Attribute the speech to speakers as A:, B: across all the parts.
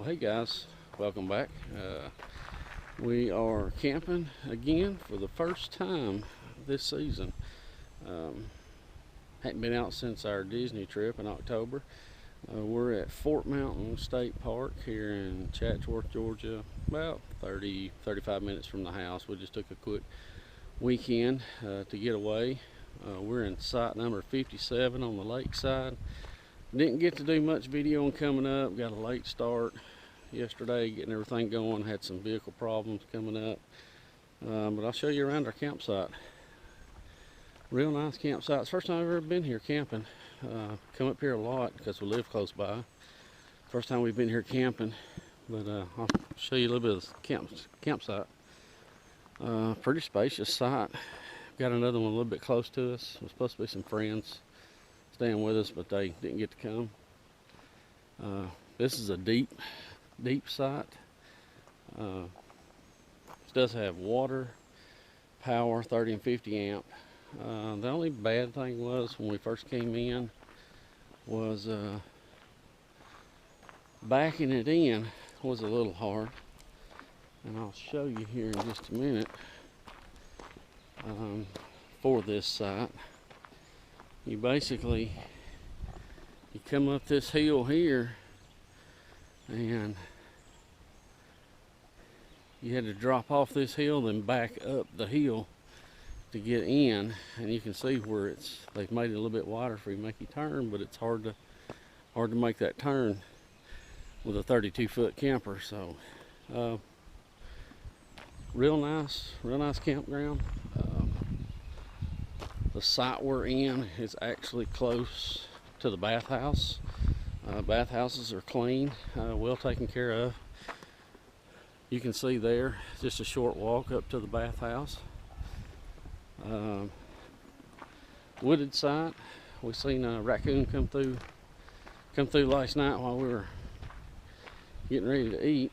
A: Hey guys, welcome back. We are camping again for the first time this season. Hadn't been out since our Disney trip in October. We're at Fort Mountain State Park here in Chatsworth, Georgia, about 35 minutes from the house. We just took a quick weekend to get away. We're in site number 57 on the lakeside. Didn't get to do much videoing coming up. Got a late start yesterday getting everything going. Had some vehicle problems coming up. But I'll show you around our campsite. Real nice campsite. It's the first time I've ever been here camping. Come up here a lot because we live close by. First time we've been here camping. But I'll show you a little bit of the campsite. Pretty spacious site. Got another one a little bit close to us. There's supposed to be some friends staying with us, but they didn't get to come. This is a deep site. This does have water, power, 30 and 50 amp. The only bad thing was when we first came in was backing it in was a little hard, and I'll show you here in just a minute. For this site, you come up this hill here, and you had to drop off this hill then back up the hill to get in, and you can see where they've made it a little bit wider for you to make you turn, but it's hard to make that turn with a 32-foot camper. So real nice campground. The site we're in is actually close to the bathhouse. Bathhouses are clean, well taken care of. You can see there, just a short walk up to the bathhouse. Wooded site. We seen a raccoon come through last night while we were getting ready to eat.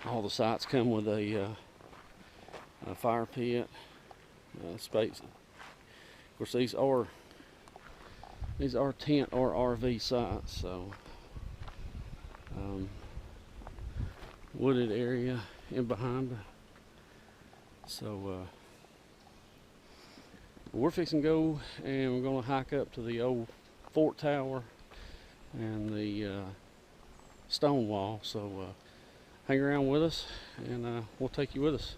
A: All the sites come with a fire pit, space. Of course, these are tent or RV sites, so wooded area in behind. So we're fixing to go, and we're going to hike up to the old fort tower and the stone wall. So hang around with us, and we'll take you with us.